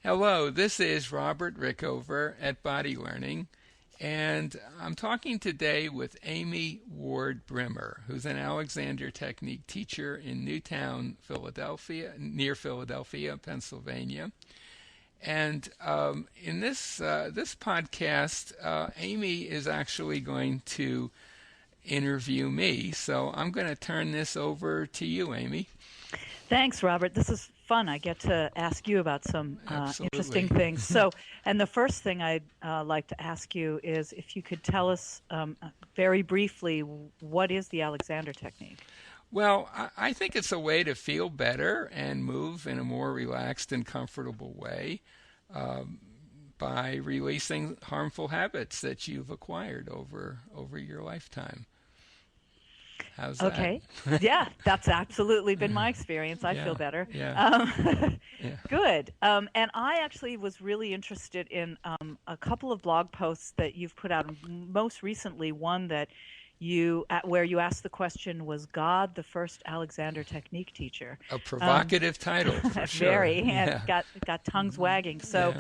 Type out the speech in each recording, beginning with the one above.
Hello, this is Robert Rickover at Body Learning, and I'm talking today with Amy Ward Brimmer, who's an Alexander Technique teacher in Newtown, Philadelphia, near Philadelphia, Pennsylvania. And in this podcast, Amy is actually going to interview me, so I'm going to turn this over to you, Amy. Thanks, Robert. This is fun. I get to ask you about some interesting things. And the first thing I'd like to ask you is if you could tell us very briefly, what is the Alexander Technique? Well, I think it's a way to feel better and move in a more relaxed and comfortable way by releasing harmful habits that you've acquired over your lifetime. How's that? Okay. Yeah, that's absolutely been my experience. I feel better. Yeah. Good. And I actually was really interested in a couple of blog posts that you've put out. Most recently, one that where you asked the question, was God the first Alexander Technique teacher? A provocative title, for sure. Very, and got tongues wagging. So,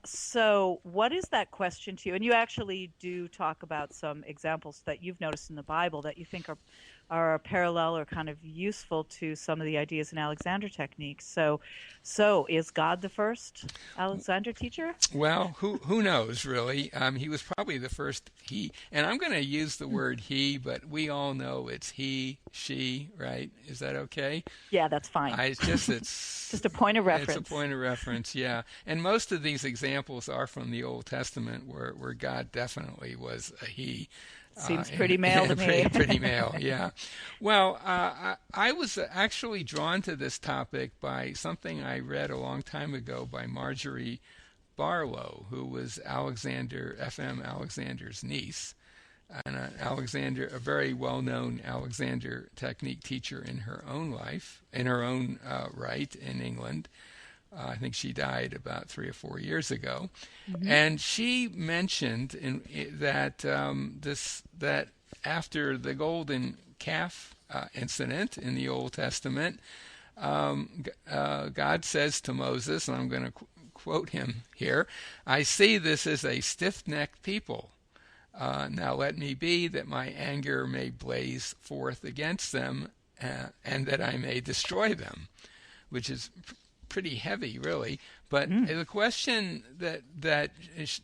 so what is that question to you? And you actually do talk about some examples that you've noticed in the Bible that you think are parallel or kind of useful to some of the ideas in Alexander Techniques. So is God the first Alexander teacher? Well, who knows, really? He was probably the first and I'm going to use the word he, but we all know it's he, she, right? Is that okay? Yeah, that's fine. It's just a point of reference. It's a point of reference, yeah. And most of these examples are from the Old Testament, where God definitely was a he. Seems pretty male to me. Pretty male, yeah. Well, I was actually drawn to this topic by something I read a long time ago by Marjorie Barlow, who was F.M. Alexander's niece, and a very well-known Alexander Technique teacher in her own life, in her own right, in England. I think she died about 3 or 4 years ago, and she mentioned that after the golden calf incident in the Old Testament, God says to Moses, and I'm going to quote him here, "I see this as a stiff-necked people. Now let me be, that my anger may blaze forth against them, and that I may destroy them," which is pretty heavy, really. But the question that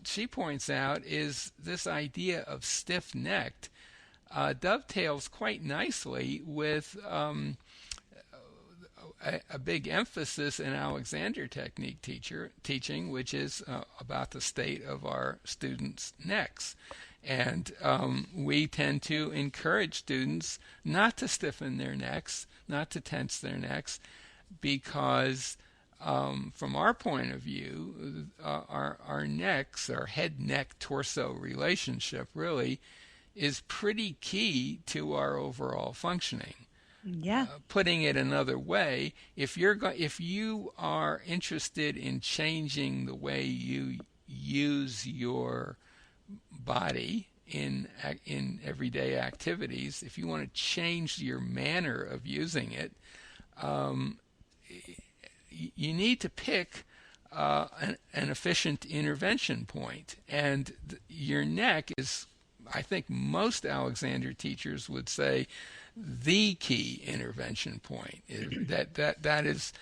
she points out is this idea of stiff-necked dovetails quite nicely with a big emphasis in Alexander Technique teaching, which is about the state of our students' necks. And we tend to encourage students not to stiffen their necks, not to tense their necks, because from our point of view, our necks, our head-neck-torso relationship really is pretty key to our overall functioning. Yeah. Putting it another way, if you are interested in changing the way you use your body in everyday activities, if you want to change your manner of using it, you need to pick an efficient intervention point. And your neck is, I think most Alexander teachers would say, the key intervention point. That is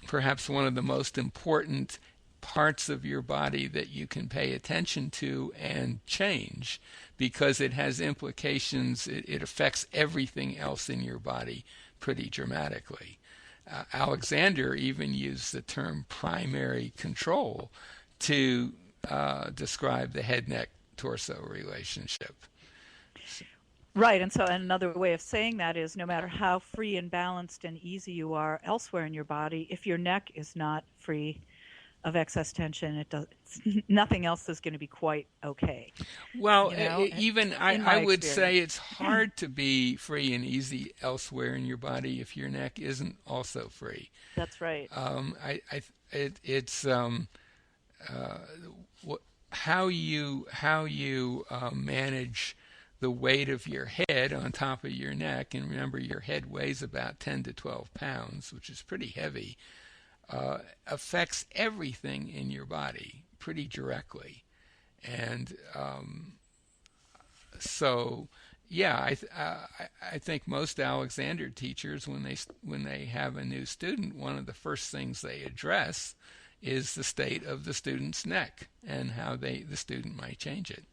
perhaps one of the most important parts of your body that you can pay attention to and change, because it has implications. It affects everything else in your body pretty dramatically. Alexander even used the term primary control to describe the head-neck-torso relationship. Right, and another way of saying that is, no matter how free and balanced and easy you are elsewhere in your body, if your neck is not free of excess tension, nothing else is going to be quite okay. Well, I would say it's hard to be free and easy elsewhere in your body if your neck isn't also free. That's right. It's how you manage the weight of your head on top of your neck, and remember your head weighs about 10 to 12 pounds, which is pretty heavy. affects everything in your body pretty directly. And so, yeah, I think most Alexander teachers, when they have a new student, one of the first things they address is the state of the student's neck and how the student might change it.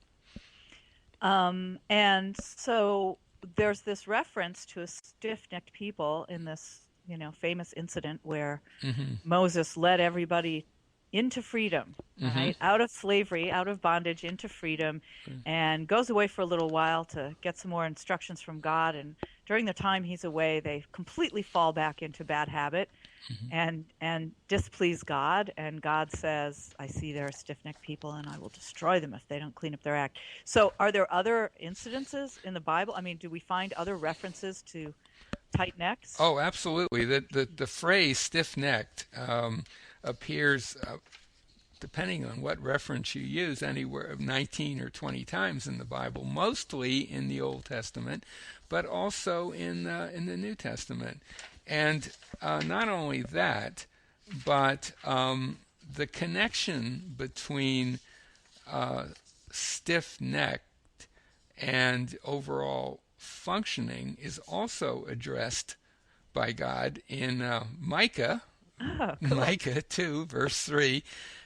And so there's this reference to a stiff-necked people in this, famous incident where Moses led everybody into freedom, right? Out of slavery, out of bondage, into freedom, and goes away for a little while to get some more instructions from God. And during the time he's away, they completely fall back into bad habit and displease God. And God says, I see there are stiff-necked people, and I will destroy them if they don't clean up their act. So are there other incidences in the Bible? I mean, do we find other references to tight necks? Oh, absolutely. The phrase stiff-necked appears, depending on what reference you use, anywhere 19 or 20 times in the Bible, mostly in the Old Testament, but also in the New Testament. And not only that, but the connection between stiff-necked and overall functioning is also addressed by God in Micah. Oh, cool. Micah 2, verse 3,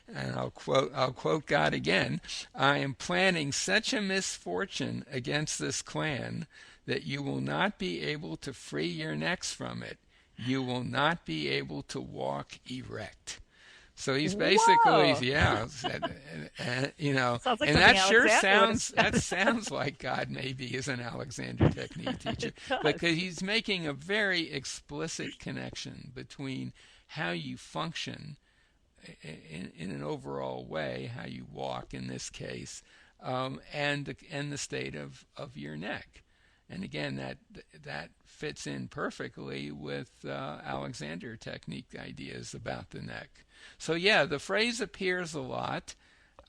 and I'll quote God again. I am planning such a misfortune against this clan that you will not be able to free your necks from it. You will not be able to walk erect. So he's basically, Whoa. Sounds like and that sure sounds like God maybe is an Alexander Technique teacher, because he's making a very explicit connection between how you function in an overall way, how you walk in this case, and the state of your neck. And again, that fits in perfectly with Alexander Technique ideas about the neck. So yeah, the phrase appears a lot.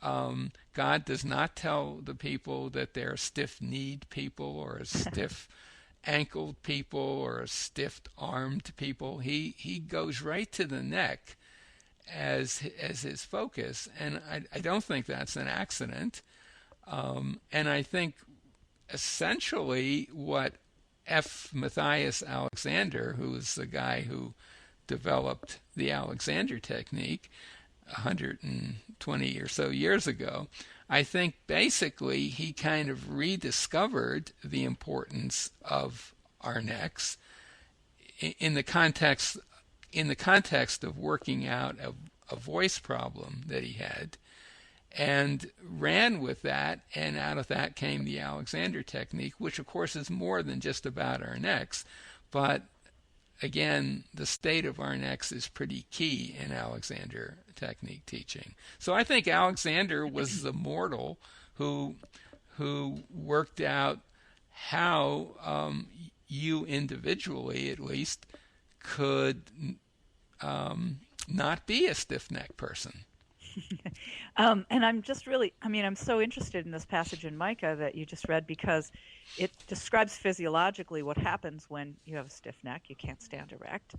God does not tell the people that they're stiff-kneed people or stiff-ankled people or stiff-armed people. He goes right to the neck as his focus, and I don't think that's an accident. And I think essentially what F. Matthias Alexander, who is the guy who developed the Alexander Technique 120 or so years ago, I think basically he kind of rediscovered the importance of our necks in the context of working out a voice problem that he had, and ran with that, and out of that came the Alexander Technique, which of course is more than just about our necks, but again, the state of our necks is pretty key in Alexander Technique teaching. So I think Alexander was the mortal who worked out how you individually, at least, could not be a stiff-necked person. And I'm just really, I'm so interested in this passage in Micah that you just read, because it describes physiologically what happens when you have a stiff neck. You can't stand erect.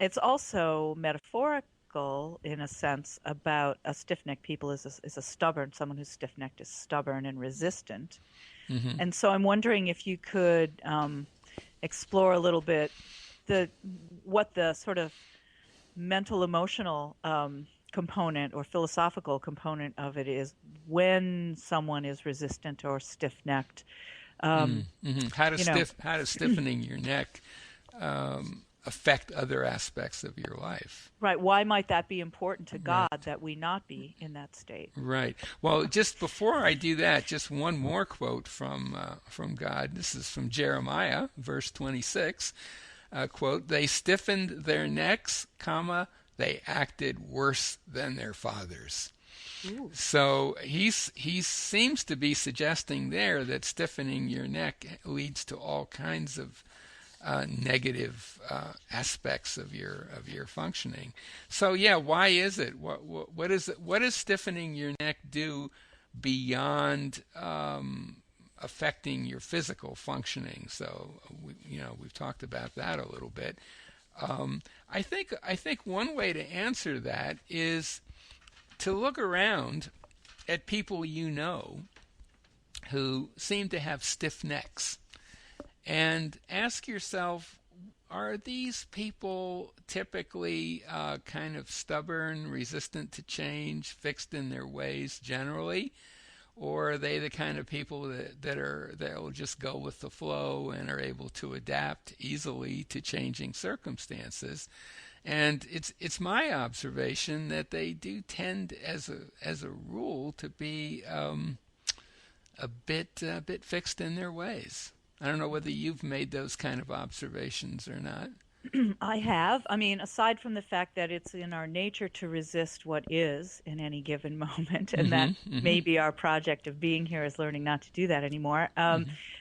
It's also metaphorical in a sense about a stiff-necked people is a stubborn, someone who's stiff-necked is stubborn and resistant. And so I'm wondering if you could explore a little bit what the sort of mental, emotional component or philosophical component of it is when someone is resistant or stiff-necked. How does stiffening your neck affect other aspects of your life? Right. Why might that be important to God, that we not be in that state? Right. Well, just before I do that, just one more quote from God. This is from Jeremiah, verse 26. Quote, they stiffened their necks, they acted worse than their fathers. Ooh. So he seems to be suggesting there that stiffening your neck leads to all kinds of negative aspects of your functioning. So yeah, why is it? What does stiffening your neck do beyond affecting your physical functioning? So we've talked about that a little bit. I think one way to answer that is to look around at people you know who seem to have stiff necks and ask yourself, are these people typically kind of stubborn, resistant to change, fixed in their ways generally? Or are they the kind of people that will just go with the flow and are able to adapt easily to changing circumstances? And it's my observation that they do tend, as a rule, to be a bit fixed in their ways. I don't know whether you've made those kind of observations or not. I have. I mean, aside from the fact that it's in our nature to resist what is in any given moment, and that maybe our project of being here is learning not to do that anymore.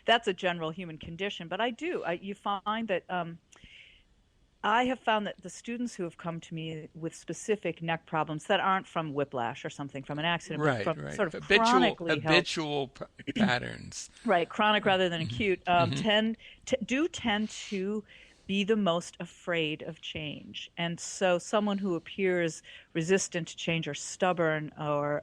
That's a general human condition. But you find that I have found that the students who have come to me with specific neck problems that aren't from whiplash or something, from an accident, Right, but from right. sort of chronically Habitual patterns. right, chronic rather than acute, tend to be the most afraid of change. And so someone who appears resistant to change or stubborn or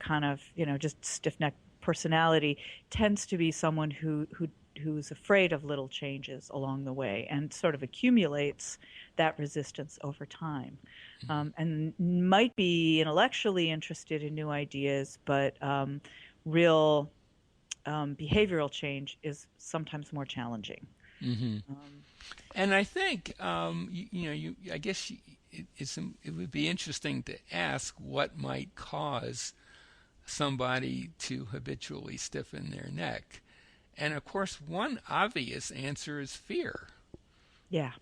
kind of, just stiff-necked personality tends to be someone who's afraid of little changes along the way and sort of accumulates that resistance over time, and might be intellectually interested in new ideas, but real behavioral change is sometimes more challenging. And I think I guess it would be interesting to ask what might cause somebody to habitually stiffen their neck. And of course, one obvious answer is fear. Yeah.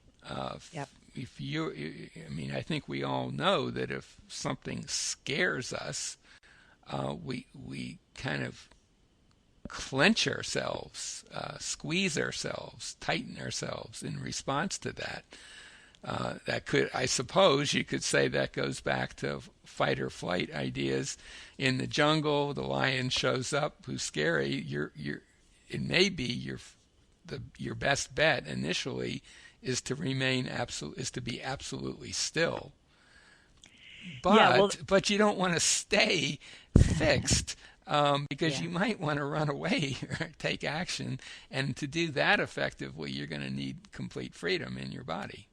Yep. I think we all know that if something scares us, we kind of clench ourselves, squeeze ourselves, tighten ourselves in response to that. I suppose you could say that goes back to fight or flight ideas. In the jungle, the lion shows up, who's scary. It may be your best bet initially is to be absolutely still. But you don't want to stay fixed. Because you might want to run away or take action. And to do that effectively, you're going to need complete freedom in your body.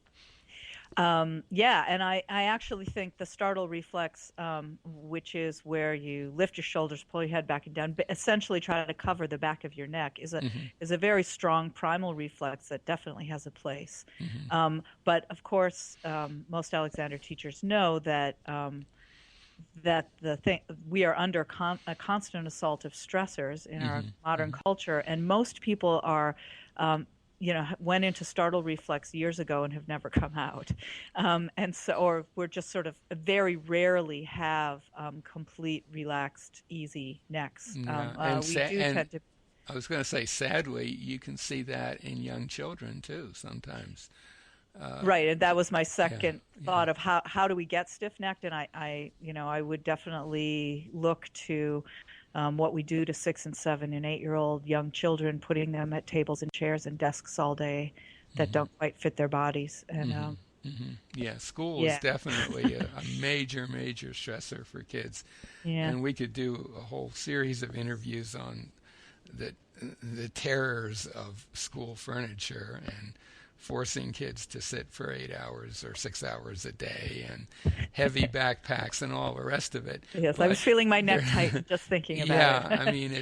And I actually think the startle reflex, which is where you lift your shoulders, pull your head back and down, but essentially try to cover the back of your neck, is a very strong primal reflex that definitely has a place. But of course, most Alexander teachers know that we are under a constant assault of stressors in our modern culture, and most people are went into startle reflex years ago and have never come out, or we're just sort of very rarely have complete relaxed easy necks. I was going to say, sadly, you can see that in young children too sometimes. Right, and that was my second thought of how do we get stiff-necked, and I would definitely look to what we do to 6 and 7 and 8-year-old young children, putting them at tables and chairs and desks all day that don't quite fit their bodies. And school is definitely a major stressor for kids. And we could do a whole series of interviews on the terrors of school furniture and forcing kids to sit for 8 hours or 6 hours a day and heavy backpacks and all the rest of it. Yes, I was feeling my neck tight just thinking about it. I mean,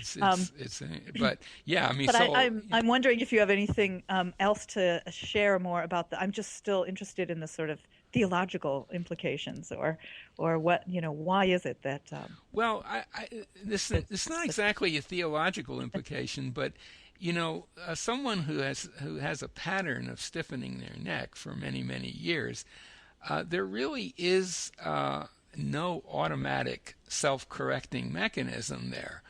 I'm wondering if you have anything else to share more about I'm just still interested in the sort of theological implications or what, why is it that... Well, it's not exactly a theological implication, but someone who has a pattern of stiffening their neck for many years, there really is no automatic self-correcting mechanism there.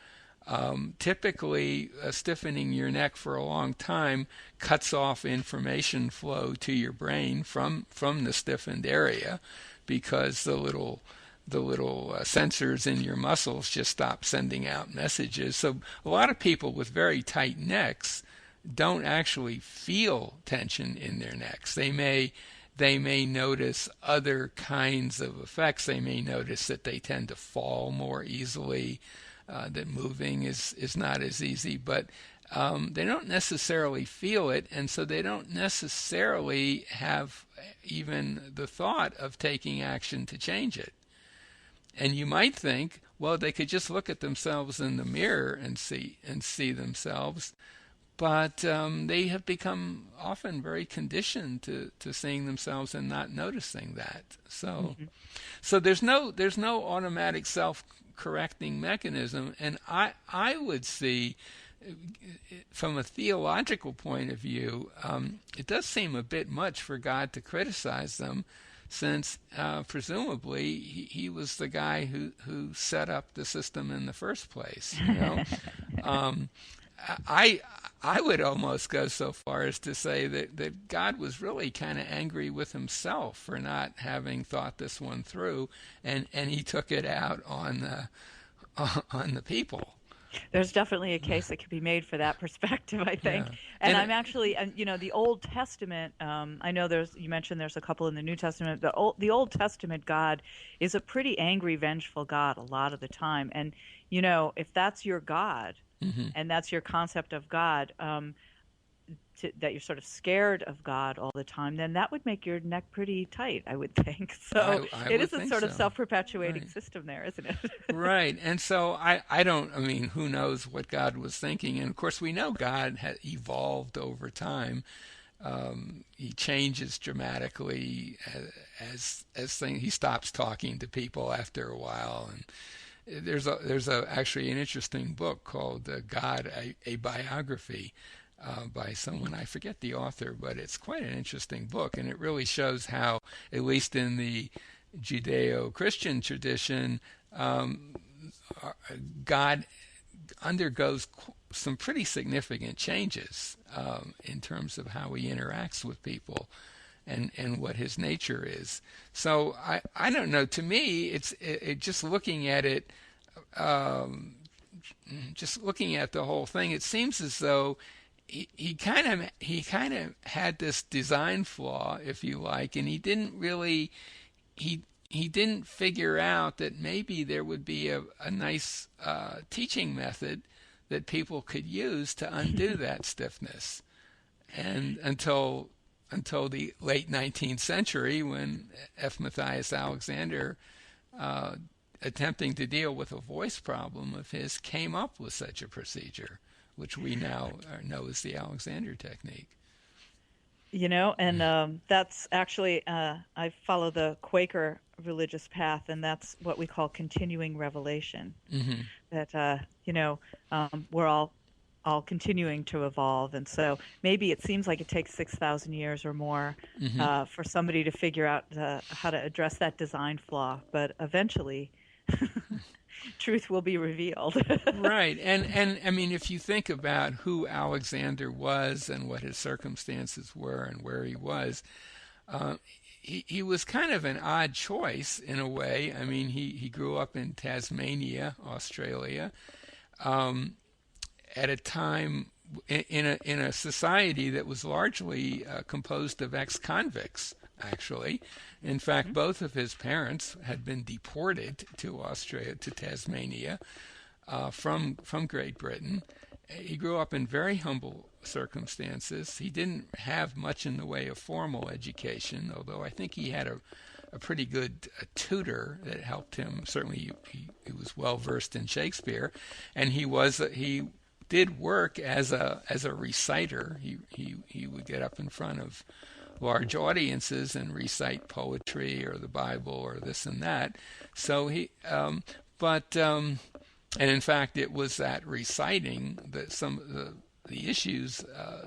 Typically, stiffening your neck for a long time cuts off information flow to your brain from the stiffened area, because the little sensors in your muscles just stop sending out messages. So a lot of people with very tight necks don't actually feel tension in their necks. They may notice other kinds of effects. They may notice that they tend to fall more easily, that moving is not as easy, but they don't necessarily feel it, and so they don't necessarily have even the thought of taking action to change it. And you might think, well, they could just look at themselves in the mirror and see themselves, but they have become often very conditioned to seeing themselves and not noticing that. So there's no automatic self-correcting mechanism, and I would see, from a theological point of view, it does seem a bit much for God to criticize them, since presumably he was the guy who set up the system in the first place. I would almost go so far as to say that God was really kind of angry with himself for not having thought this one through, and he took it out on the people. There's definitely a case that could be made for that perspective, I think. Yeah. And I'm actually, the Old Testament, I know you mentioned there's a couple in the New Testament. The Old Testament God is a pretty angry, vengeful God a lot of the time. And, if that's your God, Mm-hmm. and that's your concept of God, that you're sort of scared of God all the time, then that would make your neck pretty tight, I would think. So it is a sort of self-perpetuating system there, isn't it? Right. And so who knows what God was thinking? And of course, we know God had evolved over time. He changes dramatically as he stops talking to people after a while. And there's actually an interesting book called God, a Biography, by someone, I forget the author, but it's quite an interesting book, and it really shows how, at least in the Judeo-Christian tradition, God undergoes some pretty significant changes in terms of how he interacts with people and what his nature is. So I don't know. To me, it's just looking at it, just looking at the whole thing, it seems as though he kind of had this design flaw, if you like, and he didn't figure out that maybe there would be a nice teaching method that people could use to undo that stiffness. And until the late 19th century, when F. Matthias Alexander, attempting to deal with a voice problem of his, came up with such a procedure, which we now know as the Alexander technique. And that's actually, I follow the Quaker religious path, and that's what we call continuing revelation. Mm-hmm. That, we're all continuing to evolve. And so maybe it seems like it takes 6,000 years or more for somebody to figure out how to address that design flaw. But eventually, truth will be revealed. Right. And I mean, if you think about who Alexander was and what his circumstances were and where he was, he was kind of an odd choice in a way. I mean, he grew up in Tasmania, Australia, at a time in a society that was largely composed of ex-convicts, actually. In fact, both of his parents had been deported to Tasmania, from Great Britain. He grew up in very humble circumstances. He didn't have much in the way of formal education, although I think he had a pretty good tutor that helped him. Certainly, he was well versed in Shakespeare, and he did work as a reciter. He would get up in front of large audiences and recite poetry or the Bible or this and that. So and in fact, it was that reciting that some of the issues,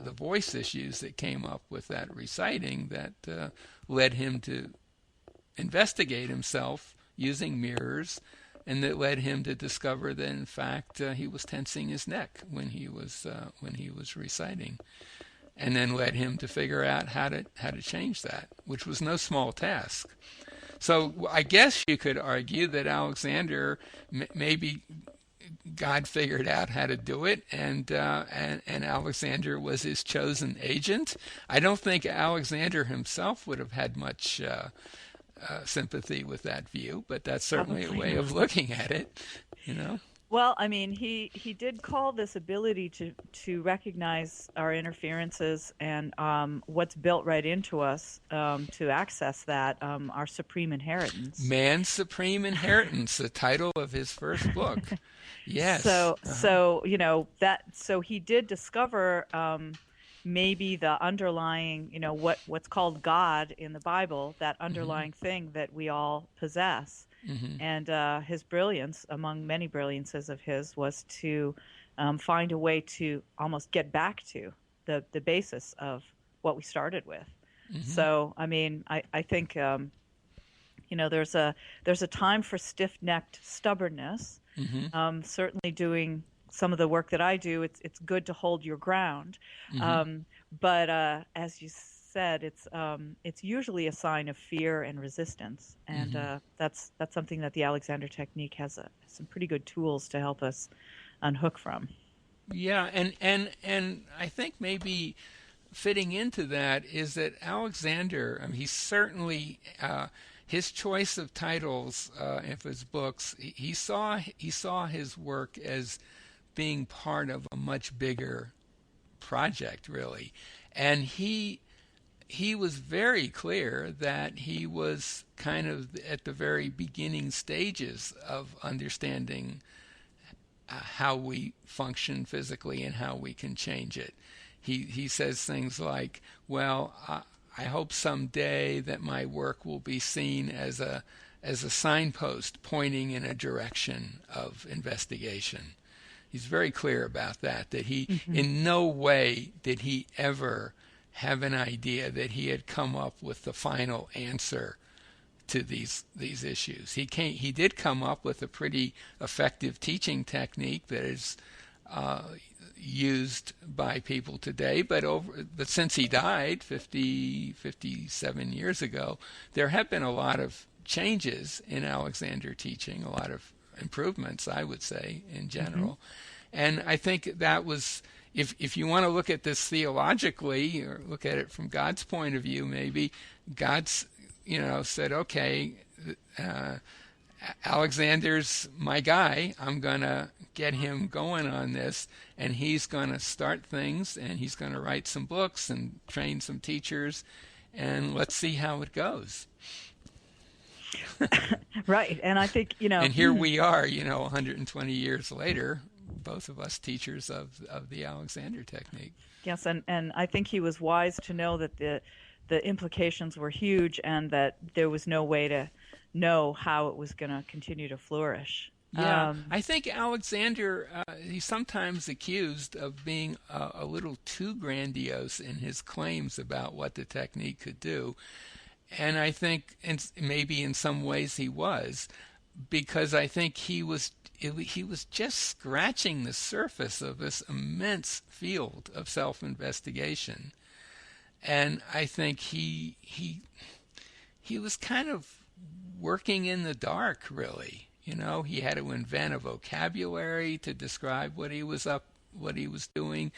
the voice issues that came up with that reciting, that led him to investigate himself using mirrors, and that led him to discover that in fact he was tensing his neck when he was reciting, and then led him to figure out how to change that, which was no small task. So I guess you could argue that Alexander maybe God figured out how to do it, and Alexander was his chosen agent. I don't think Alexander himself would have had much sympathy with that view, but that's certainly a Probably way of not. looking at it, you know. Well, I mean, he did call this ability to recognize our interferences and what's built right into us to access that our supreme inheritance. Man's Supreme Inheritance, the title of his first book. Yes. So so he did discover maybe the underlying, what's called God in the Bible, that underlying thing that we all possess. And his brilliance, among many brilliances of his, was to find a way to almost get back to the basis of what we started with. So, I mean, I think there's a time for stiff-necked stubbornness. Certainly, doing some of the work that I do, it's good to hold your ground. But as you said, it's usually a sign of fear and resistance, and that's something that the Alexander Technique has some pretty good tools to help us unhook from. Yeah, and I think maybe fitting into that is that Alexander, I mean, he certainly his choice of titles of his books, he saw his work as being part of a much bigger project, really, and he was very clear that he was kind of at the very beginning stages of understanding how we function physically and how we can change it. He says things like, well, I hope someday that my work will be seen as a signpost pointing in a direction of investigation. He's very clear about that he in no way did he ever have an idea that he had come up with the final answer to these issues. He did come up with a pretty effective teaching technique that is used by people today, but since he died 57 years ago, there have been a lot of changes in Alexander teaching, a lot of improvements, I would say, in general. And I think that was, if you want to look at this theologically or look at it from God's point of view, maybe God's said, okay, Alexander's my guy. I'm going to get him going on this, and he's going to start things, and he's going to write some books and train some teachers, and let's see how it goes. Right. And I think, And here we are, 120 years later, both of us teachers of the Alexander Technique. Yes, and I think he was wise to know that the implications were huge and that there was no way to know how it was going to continue to flourish. Yeah, I think Alexander, he's sometimes accused of being a little too grandiose in his claims about what the technique could do. And I think maybe in some ways he was, because I think he was just scratching the surface of this immense field of self-investigation. And I think he was kind of working in the dark, really. He had to invent a vocabulary to describe what he was doing.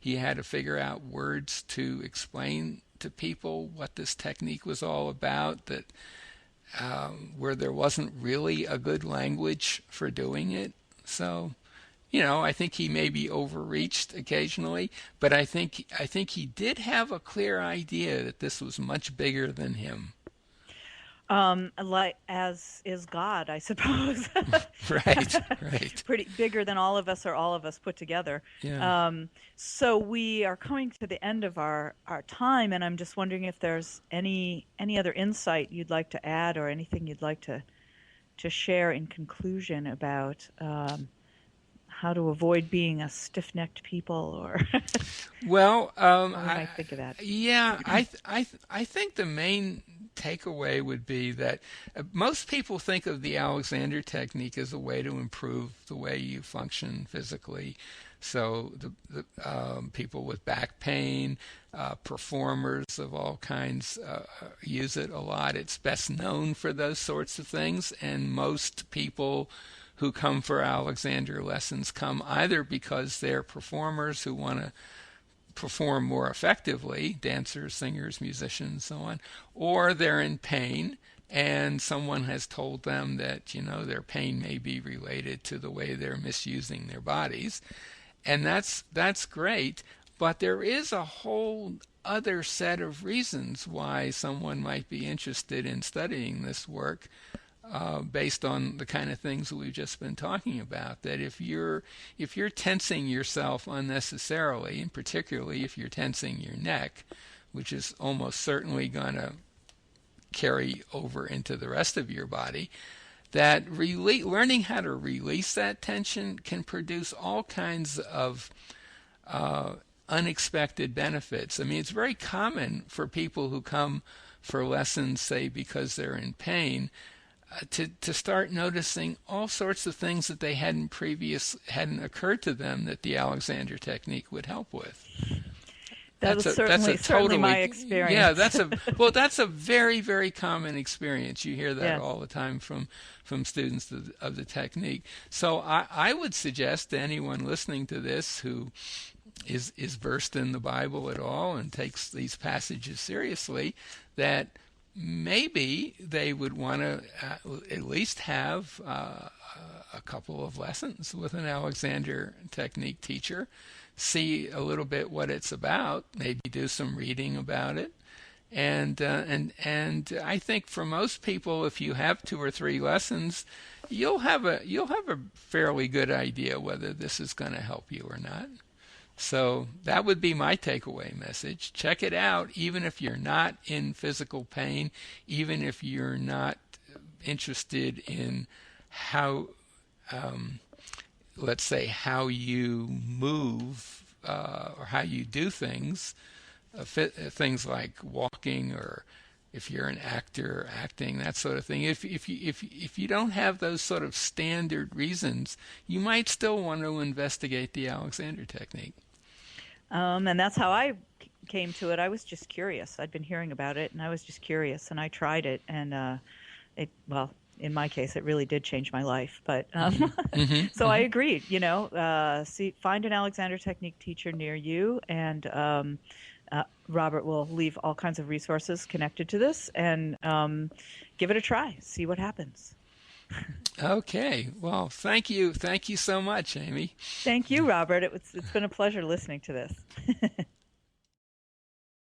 He had to figure out words to explain to people what this technique was all about, that where there wasn't really a good language for doing it. So, I think he maybe overreached occasionally, but I think he did have a clear idea that this was much bigger than him. Like as is God, I suppose. Right. Pretty bigger than all of us or all of us put together. Yeah. So we are coming to the end of our time, and I'm just wondering if there's any other insight you'd like to add or anything you'd like to share in conclusion about how to avoid being a stiff-necked people, or well, I think of that. Yeah, I think the main takeaway would be that most people think of the Alexander Technique as a way to improve the way you function physically. So the people with back pain, performers of all kinds use it a lot. It's best known for those sorts of things, and most people who come for Alexander lessons come either because they're performers who want to perform more effectively, dancers, singers, musicians, so on, or they're in pain and someone has told them that, their pain may be related to the way they're misusing their bodies. And that's great, but there is a whole other set of reasons why someone might be interested in studying this work, based on the kind of things that we've just been talking about. That if you're tensing yourself unnecessarily, and particularly if you're tensing your neck, which is almost certainly going to carry over into the rest of your body, that learning how to release that tension can produce all kinds of unexpected benefits. I mean, it's very common for people who come for lessons, say because they're in pain, to start noticing all sorts of things that they hadn't occurred to them that the Alexander technique would help with. That's certainly my experience. Yeah, that's a very, very common experience. You hear that all the time from students of the technique. So I would suggest to anyone listening to this who is versed in the Bible at all and takes these passages seriously, that maybe they would want to at least have a couple of lessons with an Alexander technique teacher, see a little bit what it's about, maybe do some reading about it. And I think for most people, if you have 2 or 3 lessons, you'll have a fairly good idea whether this is going to help you or not. So that would be my takeaway message. Check it out, even if you're not in physical pain, even if you're not interested in how, let's say, how you move or how you do things, things like walking, or if you're an actor, acting, that sort of thing. If you don't have those sort of standard reasons, you might still want to investigate the Alexander technique. And that's how I came to it. I was just curious. I'd been hearing about it, and I was just curious, and I tried it, and in my case, it really did change my life. But so I agreed. Find an Alexander technique teacher near you, and Robert will leave all kinds of resources connected to this, and give it a try. See what happens. Okay. Well, thank you so much, Amy. Thank you, Robert. It's been a pleasure listening to this.